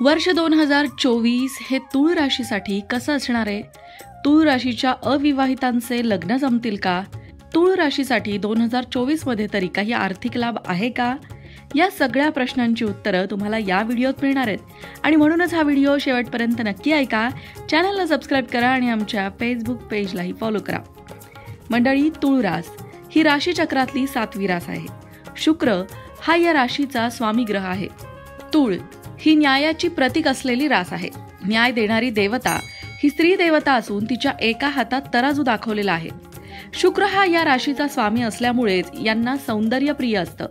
वर्ष 2024 हे तूळ राशीसाठी कसं असणार आहे? तूळ राशीच्या अविवाहितांचे लग्न जमतील का? तूळ राशीसाठी 2024 मध्ये तरी काही आर्थिक लाभ आहे का? या सगळ्या प्रश्नांची उत्तरं तुम्हाला या व्हिडिओत मिळणार आहेत आणि म्हणूनच हा व्हिडिओ शेवटपर्यंत नक्की ऐका. चॅनलला सबस्क्राईब करा आणि आमच्या फेसबुक पेजलाही फॉलो करा. मंडळी, तूळ रास ही राशीचक्रातली 7वी रास आहे. शुक्र हा या राशीचा स्वामी ग्रह आहे. तूळ ही न्यायाची प्रतीक असलेली रास आहे. न्याय देणारी देवता ही स्त्री देवता असून तिच्या एका हातात तराजू दाखवलेला आहे. शुक्र हा या राशीचा स्वामी असल्यामुळेच यांना सौंदर्य प्रिय असतं.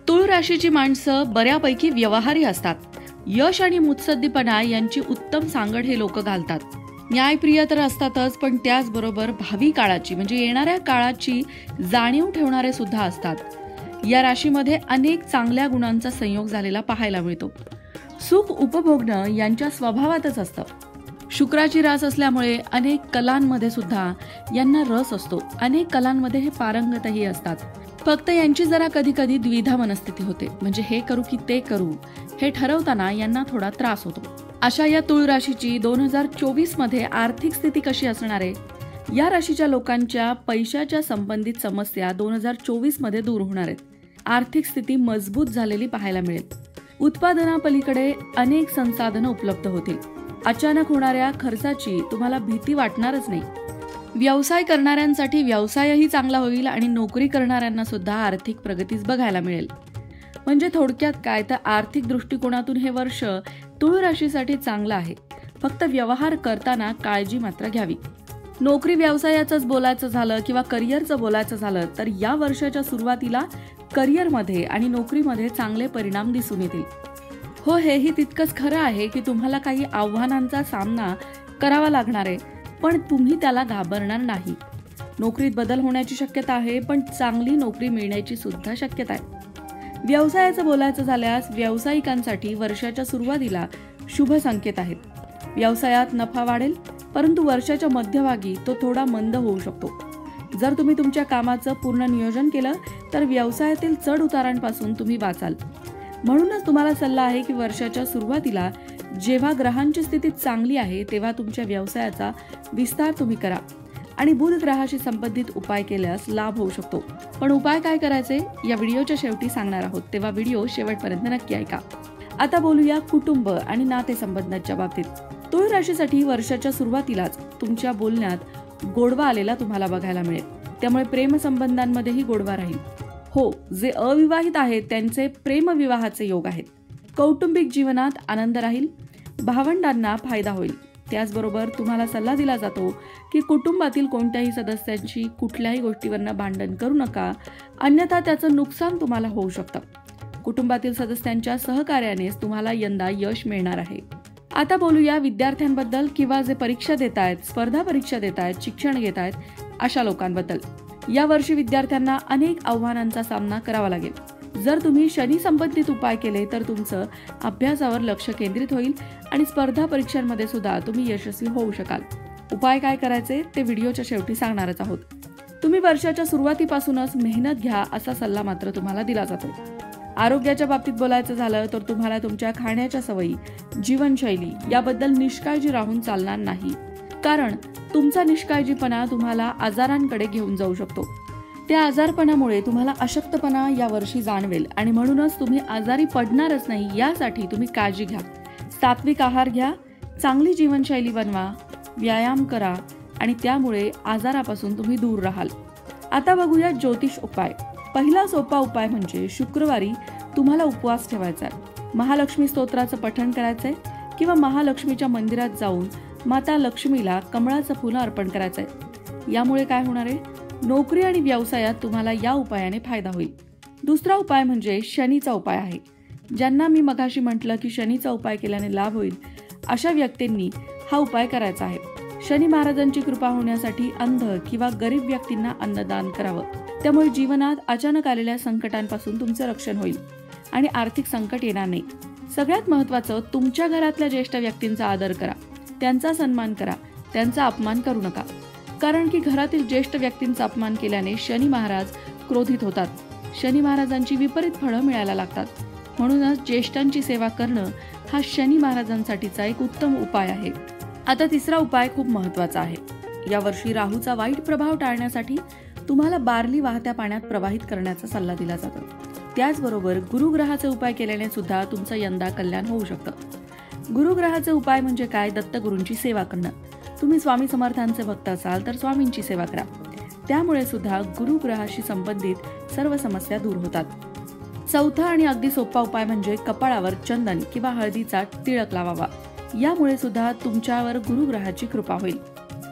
तूळ राशीची माणसं बऱ्यापैकी व्यवहारी असतात. यश आणि मुत्सद्दीपणा यांची उत्तम सांगड हे लोक घालतात. न्यायप्रिय तर असतातच, पण त्याचबरोबर भावी काळाची म्हणजे येणाऱ्या काळाची जाणीव ठेवणारे सुद्धा असतात. या राशीमध्ये अनेक चांगल्या गुणांचा संयोग झालेला पाहायला मिळतो. सुख उपभोगणं यांच्या स्वभावातच असतं. शुक्राची रास असल्यामुळे अनेक कलांमध्ये सुद्धा यांना रस असतो. अनेक कलांमध्ये हे पारंगतही असतात. फक्त यांची जरा कधी कधी द्विधा मनस्थिती होते, म्हणजे हे करू की ते करू हे ठरवताना यांना थोडा त्रास होतो. अशा या तूळ राशीची 2024 मध्ये आर्थिक स्थिती कशी असणार आहे? या राशीच्या लोकांच्या पैशाच्या संबंधित समस्या 2024 मध्ये दूर होणार आहेत. आर्थिक स्थिती मजबूत झालेली पाहायला मिळेल. उत्पादनापलीकडे अनेक संसाधनं उपलब्ध होतील. अचानक होणाऱ्या खर्चाची तुम्हाला भीती वाटणारच नाही. व्यवसाय करणाऱ्यांसाठी व्यवसायही चांगला होईल आणि नोकरी करणाऱ्यांना सुद्धा आर्थिक प्रगतीच बघायला मिळेल. म्हणजे थोडक्यात काय तर आर्थिक दृष्टिकोनातून हे वर्ष तूळ राशीसाठी चांगलं आहे. फक्त व्यवहार करताना काळजी मात्र घ्यावी. नोकरी व्यवसायाचंच बोलायचं झालं किंवा करिअरचं बोलायचं झालं तर या वर्षाच्या सुरुवातीला करिअरमध्ये आणि नोकरीमध्ये चांगले परिणाम दिसून येतील. हो, हेही तितकंच खरं आहे की तुम्हाला काही आव्हानांचा सामना करावा लागणार आहे, पण तुम्ही त्याला घाबरणार नाही. नोकरीत बदल होण्याची शक्यता आहे, पण चांगली नोकरी मिळण्याची सुद्धा शक्यता आहे. व्यवसायाचं बोलायचं झाल्यास व्यावसायिकांसाठी वर्षाच्या सुरुवातीला शुभ संकेत आहेत. व्यवसायात नफा वाढेल, परंतु वर्षाच्या मध्यभागी तो थोडा मंद होऊ शकतो. जर तुम्ही तुमच्या कामाचं पूर्ण नियोजन केलं तर व्यवसायातील चढ उतारांपासून तुम्ही वाचाल. म्हणूनच तुम्हाला सल्ला आहे की वर्षाच्या सुरुवातीला जेव्हा ग्रहांची स्थिती चांगली आहे तेव्हा तुमच्या व्यवसायाचा विस्तार तुम्ही करा आणि बुध ग्रहाशी संबंधित उपाय केल्यास लाभ होऊ शकतो. पण उपाय काय करायचे या व्हिडिओच्या शेवटी सांगणार आहोत, तेव्हा व्हिडिओ शेवटपर्यंत नक्की ऐका. आता बोलूया कुटुंब आणि नातेसंबंधांच्या बाबतीत. तूळ राशीसाठी वर्षाच्या सुरुवातीलाच तुमच्या बोलण्यात गोडवा आलेला तुम्हाला बघायला मिळेल. त्यामुळे प्रेमसंबंधांमध्येही गोडवा राहील. हो, जे अविवाहित आहेत त्यांचे प्रेमविवाहाचे योग आहेत. कौटुंबिक जीवनात आनंद राहील. भावंडांना फायदा होईल. त्याचबरोबर तुम्हाला सल्ला दिला जातो की कुटुंबातील कोणत्याही सदस्यांची कुठल्याही गोष्टीवरनं भांडण करू नका, अन्यथा त्याचं नुकसान तुम्हाला होऊ शकतं. कुटुंबातील सदस्यांच्या सहकार्यानेच तुम्हाला यंदा यश मिळणार आहे. आता बोलूया विद्यार्थ्यांबद्दल किंवा जे परीक्षा देत आहेत, स्पर्धा परीक्षा देत आहेत, शिक्षण घेत आहेत अशा लोकांबद्दल. या वर्षी विद्यार्थ्यांना अनेक आव्हानांचा सामना करावा लागेल. जर तुम्ही शनी संबंधित उपाय केले तर तुमचं अभ्यासावर लक्ष केंद्रित होईल आणि स्पर्धा परीक्षांमध्ये सुद्धा तुम्ही यशस्वी होऊ शकाल. उपाय काय करायचे ते व्हिडिओच्या शेवटी सांगणारच आहोत. तुम्ही वर्षाच्या सुरुवातीपासूनच मेहनत घ्या असा सल्ला मात्र तुम्हाला दिला जातो. आरोग्याच्या बाबतीत बोलायचं झालं तर तुम्हाला तुमच्या खाण्याच्या सवयी, जीवनशैली याबद्दल निष्काळजी राहून चालणार नाही. कारण तुमचा निष्काळजीपणा तुम्हाला आजारांकडे घेऊन जाऊ शकतो. त्या आजारपणामुळे तुम्हाला अशक्तपणा या वर्षी जाणवेल आणि म्हणूनच तुम्ही आजारी पडणारच नाही यासाठी तुम्ही काळजी घ्या. सात्विक आहार घ्या, चांगली जीवनशैली बनवा, व्यायाम करा आणि त्यामुळे आजारापासून तुम्ही दूर राहाल. आता बघूया ज्योतिष उपाय. पहिला सोपा उपाय म्हणजे शुक्रवारी तुम्हाला उपवास ठेवायचा आहे. महालक्ष्मी स्तोत्राचं पठण करायचंय किंवा महालक्ष्मीच्या मंदिरात जाऊन माता लक्ष्मीला कमळाचं फुलं अर्पण करायचंय. यामुळे काय होणार आहे? नोकरी आणि व्यवसायात तुम्हाला या उपायाने फायदा होईल. दुसरा उपाय म्हणजे शनीचा उपाय आहे. ज्यांना मी मगाशी म्हटलं की शनीचा उपाय केल्याने लाभ होईल अशा व्यक्तींनी हा उपाय करायचा आहे. शनी महाराजांची कृपा होण्यासाठी अंध किंवा गरीब व्यक्तींना अन्नदान करावं. त्यामुळे जीवनात अचानक आलेल्या संकटांपासून तुमचं रक्षण होईल आणि आर्थिक संकट येणार नाही. सगळ्यात महत्त्वाचं, तुमच्या घरातल्या ज्येष्ठ व्यक्तींचा आदर करा, त्यांचा सन्मान करा, त्यांचा अपमान करू नका. कारण की घरातील ज्येष्ठ व्यक्तींचा अपमान केल्याने शनी महाराज क्रोधित होतात. शनी महाराजांची विपरीत फळं मिळायला लागतात. म्हणूनच ज्येष्ठांची सेवा करणं हा शनी महाराजांसाठीचा एक उत्तम उपाय आहे. आता तिसरा उपाय खूप महत्वाचा आहे. या वर्षी राहूचा वाईट प्रभाव टाळण्यासाठी तुम्हाला बार्ली वाहत्या पाण्यात प्रवाहित करण्याचा सल्ला दिला जातो. त्याचबरोबर गुरुग्रहाचे उपाय केल्याने सुद्धा तुमचं यंदा कल्याण होऊ शकतं. गुरुग्रहाचे उपाय म्हणजे काय? दत्तगुरूंची सेवा करणं. तुम्ही स्वामी समर्थांचे भक्त असाल तर स्वामींची सेवा करा. त्यामुळे सुद्धा गुरुग्रहाशी संबंधित सर्व समस्या दूर होतात. चौथा आणि अगदी सोपा उपाय म्हणजे कपाळावर चंदन किंवा हळदीचा टिळक लावावा. यामुळे सुद्धा तुमच्यावर गुरुग्रहाची कृपा होईल.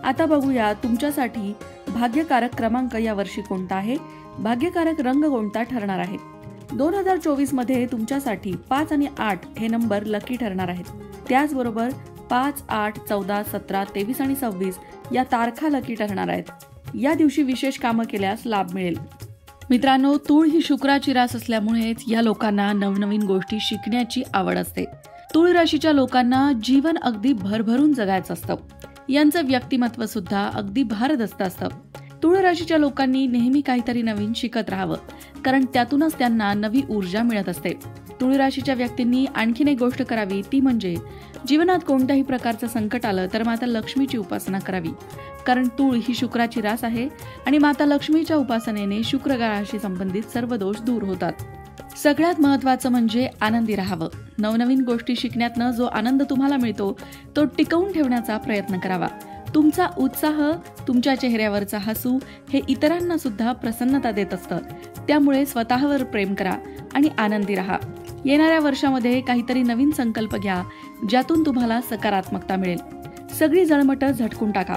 आता बघूया तुमच्यासाठी भाग्यकारक क्रमांक या वर्षी कोणता आहे, भाग्यकारक रंग कोणता ठरणार आहे. 2024 मध्ये तुमच्यासाठी 5 आणि 8 हे नंबर लकी ठरणार आहेत. त्याचबरोबर 5, 8, 14, 17, 23 आणि 26 या तारखा लकी ठरणार आहेत. या दिवशी विशेष कामं केल्यास लाभ मिळेल. मित्रांनो, तूळ ही शुक्राची रास असल्यामुळेच या लोकांना नवनवीन गोष्टी शिकण्याची आवड असते. तूळ राशीच्या लोकांना जीवन अगदी भरभरून जगायचं असतं. यांचं व्यक्तिमत्व सुद्धा अगदी भारदस्त असतं. तूळ राशीच्या लोकांनी नेहमी काहीतरी नवीन शिकत राहावं, कारण त्यातूनच त्यांना नवी ऊर्जा मिळत असते. तूळ राशीच्या व्यक्तींनी आणखीन एक गोष्ट करावी, ती म्हणजे जीवनात कोणत्याही प्रकारचं संकट आलं तर माता लक्ष्मीची उपासना करावी. कारण तूळ ही शुक्राची रास आहे आणि माता लक्ष्मीच्या उपासनेने शुक्र ग्रहाशी संबंधित सर्व दोष दूर होतात. सगळ्यात महत्त्वाचं म्हणजे आनंदी राहावं. नवनवीन गोष्टी शिकण्यातनं जो आनंद तुम्हाला मिळतो तो टिकवून ठेवण्याचा प्रयत्न करावा. तुमचा उत्साह, तुमच्या चेहऱ्यावरचा हसू हे इतरांना सुद्धा प्रसन्नता देत असतं. त्यामुळे स्वतःवर प्रेम करा आणि आनंदी राहा. येणाऱ्या वर्षामध्ये काहीतरी नवीन संकल्प घ्या, ज्यातून तुम्हाला सकारात्मकता मिळेल. सगळी जळमटं झटकून टाका.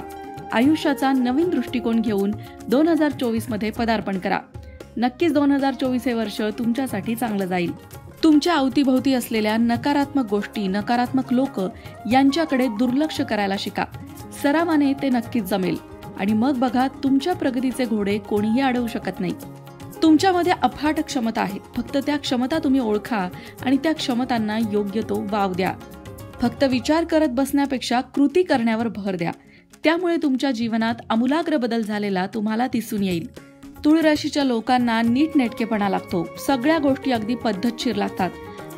आयुष्याचा नवीन दृष्टिकोन घेऊन 2024 मध्ये पदार्पण करा. नक्कीच 2024 हे वर्ष तुमच्यासाठी चांगलं जाईल. तुमच्या अवतीभोवती असलेल्या नकारात्मक गोष्टी, नकारात्मक लोक यांच्याकडे दुर्लक्ष करायला शिका. सरावाने ते नक्कीच जमेल आणि मग बघा, तुमच्या प्रगतीचे घोडे कोणीही अडवू शकत नाही. तुमच्यामध्ये अफाट क्षमता आहे. फक्त त्या क्षमता तुम्ही ओळखा आणि त्या क्षमतांना योग्य तो वाव द्या. फक्त विचार करत बसण्यापेक्षा कृती करण्यावर भर द्या. त्यामुळे तुमच्या जीवनात आमूलाग्र बदल झालेला तुम्हाला दिसून येईल. तूळ राशीच्या लोकांना नीटनेटकेपणा लागतो. सगळ्या गोष्टी अगदी पद्धतशीर लागतात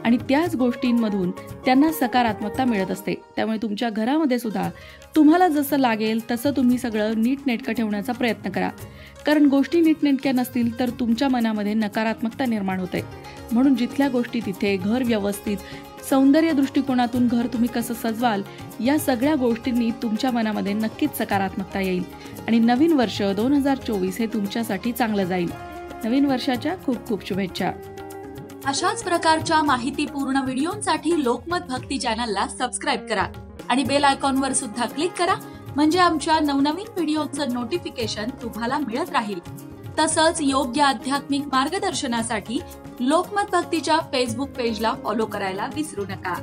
आणि त्याच गोष्टींमधून त्यांना सकारात्मकता मिळत असते. त्यामुळे तुमच्या घरामध्ये सुद्धा तुम्हाला जसं लागेल तसं तुम्ही सगळं नीटनेटकं ठेवण्याचा प्रयत्न करा. कारण गोष्टी नीटनेटक्या नसतील तर तुमच्या मनामध्ये नकारात्मकता निर्माण होते. म्हणून जिथल्या गोष्टी तिथे, घर व्यवस्थित, सौंदर्य दृष्टिकोनातून घर तुम्ही कसं सजवाल, या सगळ्या गोष्टींनी तुमच्या मनामध्ये नक्कीच सकारात्मकता येईल आणि नवीन वर्ष 2024 हे तुमच्यासाठी चांगलं जाईल. नवीन वर्षाच्या खूप खूप शुभेच्छा. अशाच प्रकारच्या माहितीपूर्ण व्हिडिओंसाठी लोकमत भक्ती चॅनलला सबस्क्राईब करा आणि बेल आयकॉनवर सुद्धा क्लिक करा, म्हणजे आमच्या नवनवीन व्हिडिओचं नोटिफिकेशन तुम्हाला मिळत राहील. तसंच योग्य आध्यात्मिक मार्गदर्शनासाठी लोकमत भक्तीच्या फेसबुक पेजला फॉलो करायला विसरू नका.